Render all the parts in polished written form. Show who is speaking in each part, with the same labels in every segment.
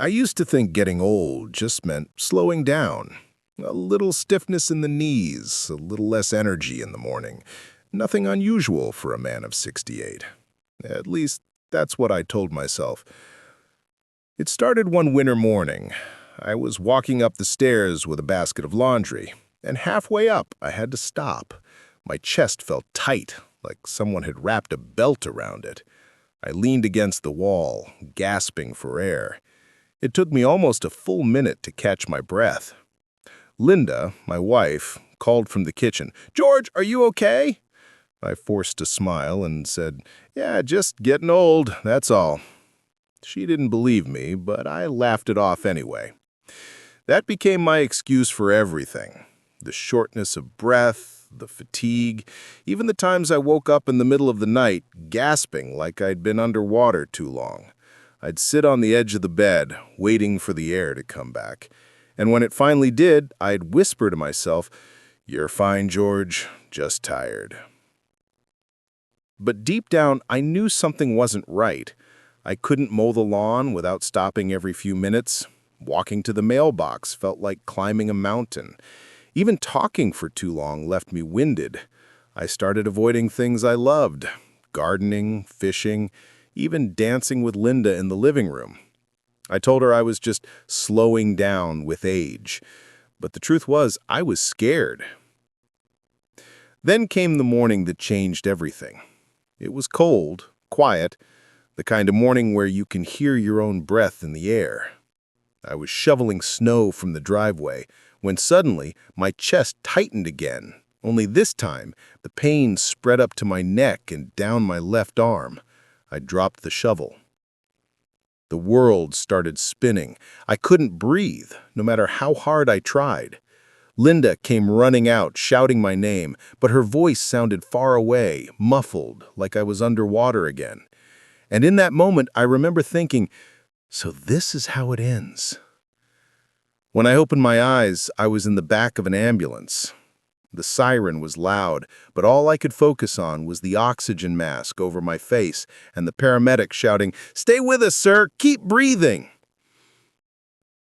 Speaker 1: I used to think getting old just meant slowing down. A little stiffness in the knees, a little less energy in the morning. Nothing unusual for a man of 68. At least, that's what I told myself. It started one winter morning. I was walking up the stairs with a basket of laundry, and halfway up, I had to stop. My chest felt tight, like someone had wrapped a belt around it. I leaned against the wall, gasping for air. It took me almost a full minute to catch my breath. Linda, my wife, called from the kitchen. "George, are you okay?" I forced a smile and said, "Yeah, just getting old, that's all." She didn't believe me, but I laughed it off anyway. That became my excuse for everything. The shortness of breath, the fatigue, even the times I woke up in the middle of the night, gasping like I'd been underwater too long. I'd sit on the edge of the bed, waiting for the air to come back. And when it finally did, I'd whisper to myself, "You're fine, George, just tired." But deep down, I knew something wasn't right. I couldn't mow the lawn without stopping every few minutes. Walking to the mailbox felt like climbing a mountain. Even talking for too long left me winded. I started avoiding things I loved: gardening, fishing, even dancing with Linda in the living room. I told her I was just slowing down with age. But the truth was, I was scared. Then came the morning that changed everything. It was cold, quiet, the kind of morning where you can hear your own breath in the air. I was shoveling snow from the driveway when suddenly my chest tightened again. Only this time, the pain spread up to my neck and down my left arm. I dropped the shovel. The world started spinning. I couldn't breathe, no matter how hard I tried. Linda came running out, shouting my name, but her voice sounded far away, muffled, like I was underwater again. And in that moment, I remember thinking, so this is how it ends. When I opened my eyes, I was in the back of an ambulance. The siren was loud, but all I could focus on was the oxygen mask over my face and the paramedic shouting, "Stay with us, sir! Keep breathing!"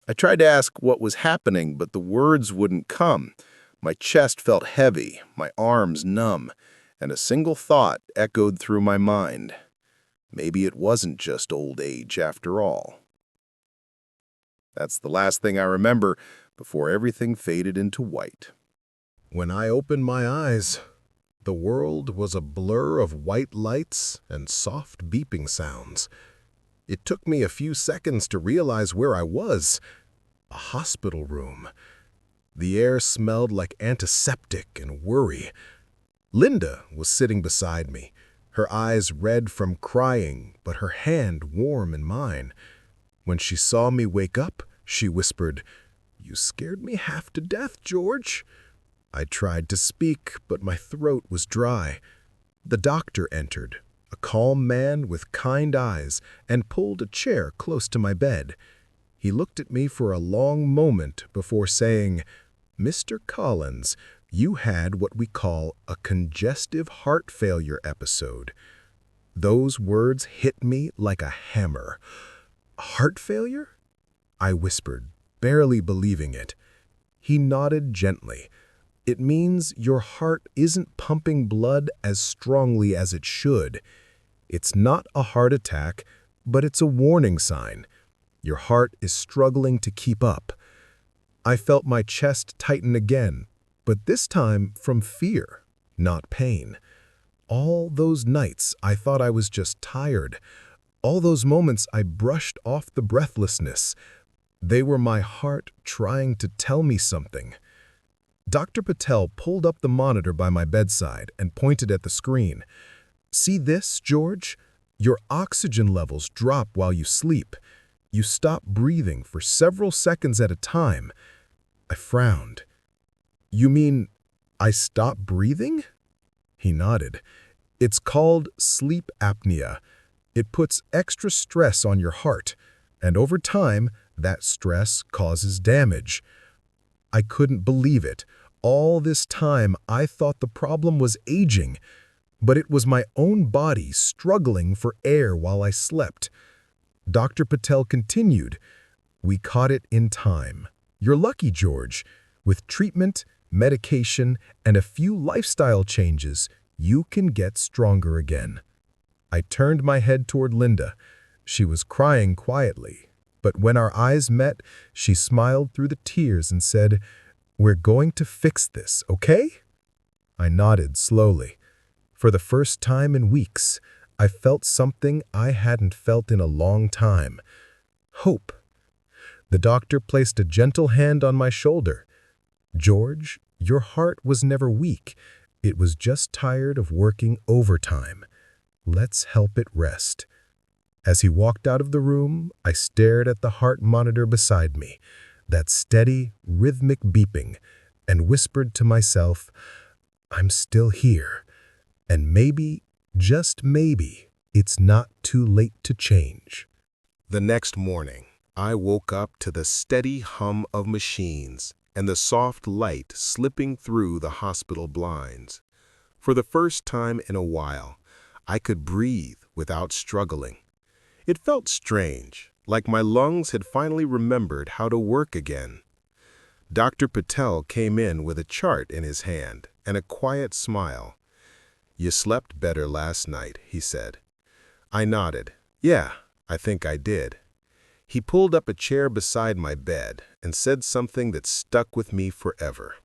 Speaker 1: I tried to ask what was happening, but the words wouldn't come. My chest felt heavy, my arms numb, and a single thought echoed through my mind. Maybe it wasn't just old age after all. That's the last thing I remember before everything faded into white. When I opened my eyes, the world was a blur of white lights and soft beeping sounds. It took me a few seconds to realize where I was. A hospital room. The air smelled like antiseptic and worry. Linda was sitting beside me, her eyes red from crying, but her hand warm in mine. When she saw me wake up, she whispered, "You scared me half to death, George." I tried to speak, but my throat was dry. The doctor entered, a calm man with kind eyes, and pulled a chair close to my bed. He looked at me for a long moment before saying, "Mr. Collins, you had what we call a congestive heart failure episode." Those words hit me like a hammer. "Heart failure?" I whispered, barely believing it. He nodded gently. "It means your heart isn't pumping blood as strongly as it should. It's not a heart attack, but it's a warning sign. Your heart is struggling to keep up." I felt my chest tighten again, but this time from fear, not pain. All those nights I thought I was just tired. All those moments I brushed off the breathlessness. They were my heart trying to tell me something. Dr. Patel pulled up the monitor by my bedside and pointed at the screen. "See this, George? Your oxygen levels drop while you sleep. You stop breathing for several seconds at a time." I frowned. "You mean I stop breathing?" He nodded. "It's called sleep apnea. It puts extra stress on your heart, and over time, that stress causes damage." I couldn't believe it. All this time, I thought the problem was aging, but it was my own body struggling for air while I slept. Dr. Patel continued,
Speaker 2: We caught it in time. You're lucky, George. With treatment, medication, and a few lifestyle changes, you can get stronger again. I turned my head toward Linda. She was crying quietly, but when our eyes met, she smiled through the tears and said, "We're going to fix this, okay?" I nodded slowly. For the first time in weeks, I felt something I hadn't felt in a long time. Hope. The doctor placed a gentle hand on my shoulder. "George, your heart was never weak. It was just tired of working overtime. Let's help it rest." As he walked out of the room, I stared at the heart monitor beside me, that steady, rhythmic beeping, and whispered to myself, "I'm still here. And maybe, just maybe, it's not too late to change."
Speaker 1: The next morning, I woke up to the steady hum of machines and the soft light slipping through the hospital blinds. For the first time in a while, I could breathe without struggling. It felt strange, like my lungs had finally remembered how to work again. Dr. Patel came in with a chart in his hand and a quiet smile. "You slept better last night," he said. I nodded. "Yeah, I think I did." He pulled up a chair beside my bed and said something that stuck with me forever.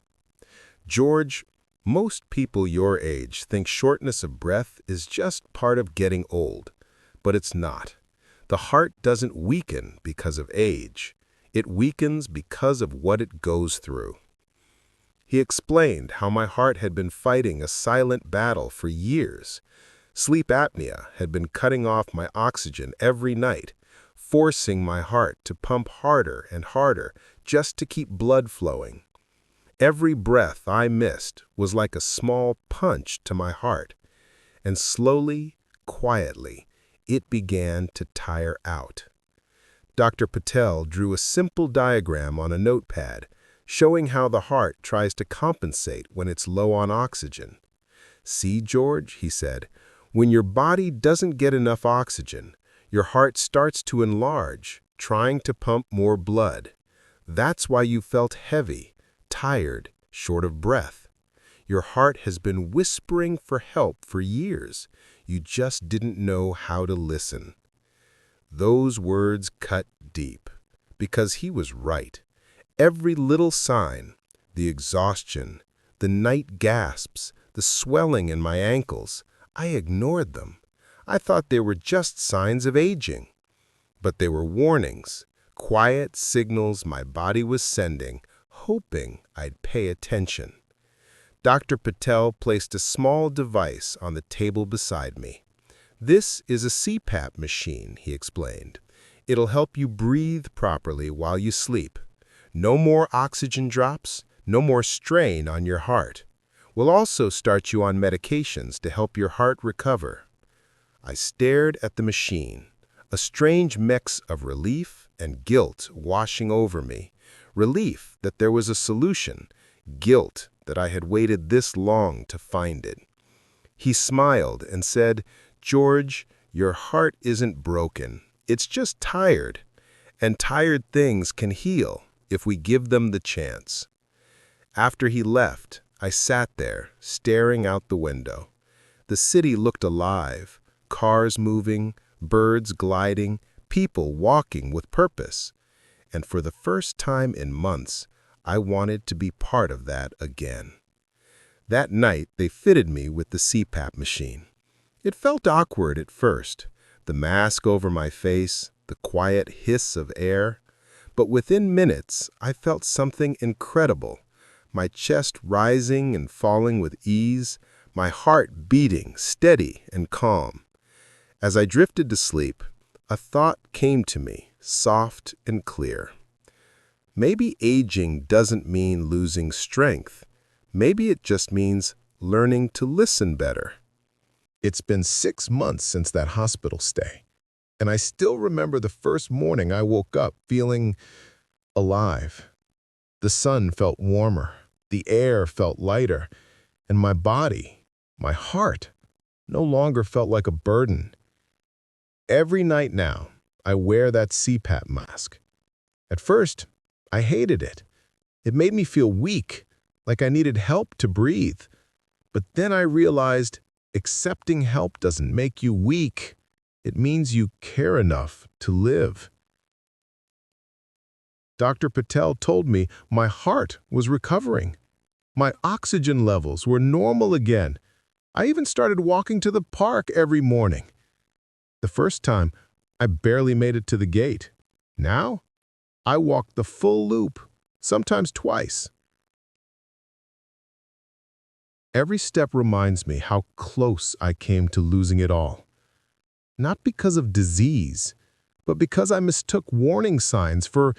Speaker 1: "George, most people your age think shortness of breath is just part of getting old, but it's not. The heart doesn't weaken because of age. It weakens because of what it goes through." He explained how my heart had been fighting a silent battle for years. Sleep apnea had been cutting off my oxygen every night, forcing my heart to pump harder and harder just to keep blood flowing. Every breath I missed was like a small punch to my heart, and slowly, quietly, it began to tire out. Dr. Patel drew a simple diagram on a notepad, showing how the heart tries to compensate when it's low on oxygen. "See, George," he said, "when your body doesn't get enough oxygen, your heart starts to enlarge, trying to pump more blood. That's why you felt heavy, tired, short of breath. Your heart has been whispering for help for years. You just didn't know how to listen." Those words cut deep, because he was right. Every little sign, the exhaustion, the night gasps, the swelling in my ankles, I ignored them. I thought they were just signs of aging. But they were warnings, quiet signals my body was sending, hoping I'd pay attention. Dr. Patel placed a small device on the table beside me. "This is a CPAP machine," he explained. "It'll help you breathe properly while you sleep. No more oxygen drops, no more strain on your heart. We'll also start you on medications to help your heart recover." I stared at the machine, a strange mix of relief and guilt washing over me. Relief that there was a solution, guilt that I had waited this long to find it. He smiled and said, "George, your heart isn't broken. It's just tired. And tired things can heal if we give them the chance." After he left, I sat there, staring out the window. The city looked alive, cars moving, birds gliding, people walking with purpose. And for the first time in months, I wanted to be part of that again. That night, they fitted me with the CPAP machine. It felt awkward at first, the mask over my face, the quiet hiss of air. But within minutes, I felt something incredible. My chest rising and falling with ease, my heart beating steady and calm. As I drifted to sleep, a thought came to me, soft and clear. Maybe aging doesn't mean losing strength. Maybe it just means learning to listen better. It's been 6 months since that hospital stay, and I still remember the first morning I woke up feeling alive. The sun felt warmer, the air felt lighter, and my body, my heart, no longer felt like a burden. Every night now, I wear that CPAP mask. At first, I hated it. It made me feel weak, like I needed help to breathe. But then I realized accepting help doesn't make you weak. It means you care enough to live. Dr. Patel told me my heart was recovering. My oxygen levels were normal again. I even started walking to the park every morning. The first time, I barely made it to the gate. Now, I walk the full loop, sometimes twice. Every step reminds me how close I came to losing it all. Not because of disease, but because I mistook warning signs for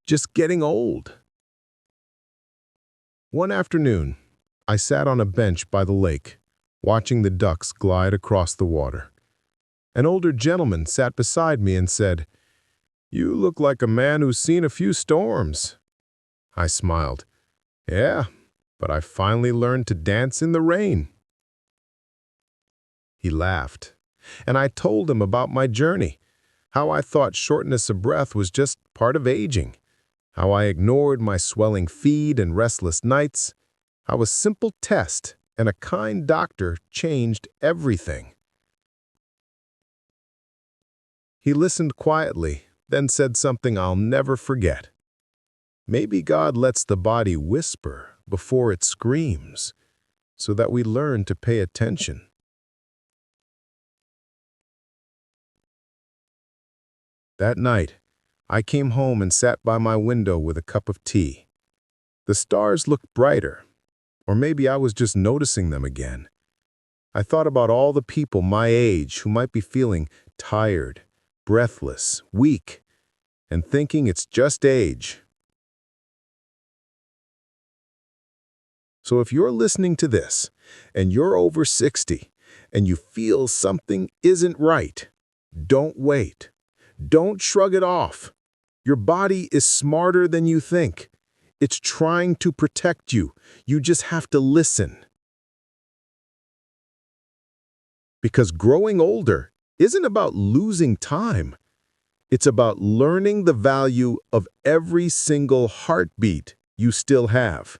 Speaker 1: just getting old. One afternoon, I sat on a bench by the lake, watching the ducks glide across the water. An older gentleman sat beside me and said, "You look like a man who's seen a few storms." I smiled. "Yeah, but I finally learned to dance in the rain." He laughed, and I told him about my journey, how I thought shortness of breath was just part of aging, how I ignored my swelling feet and restless nights, how a simple test and a kind doctor changed everything. He listened quietly, then said something I'll never forget. Maybe God lets the body whisper before it screams, so that we learn to pay attention. That night, I came home and sat by my window with a cup of tea. The stars looked brighter, or maybe I was just noticing them again. I thought about all the people my age who might be feeling tired, breathless, weak, and thinking it's just age. So if you're listening to this, and you're over 60, and you feel something isn't right, don't wait. Don't shrug it off. Your body is smarter than you think. It's trying to protect you. You just have to listen. Because growing older isn't about losing time. It's about learning the value of every single heartbeat you still have.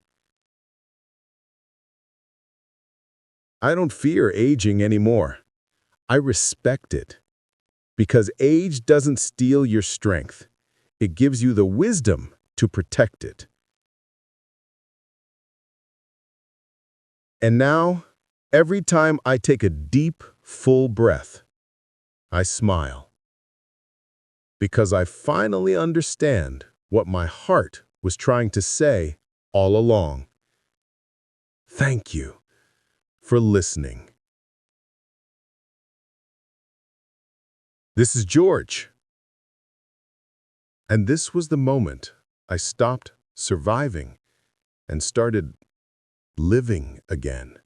Speaker 1: I don't fear aging anymore. I respect it. Because age doesn't steal your strength. It gives you the wisdom to protect it. And now, every time I take a deep, full breath, I smile. Because I finally understand what my heart was trying to say all along. Thank you for listening. This is George. And this was the moment I stopped surviving and started living again.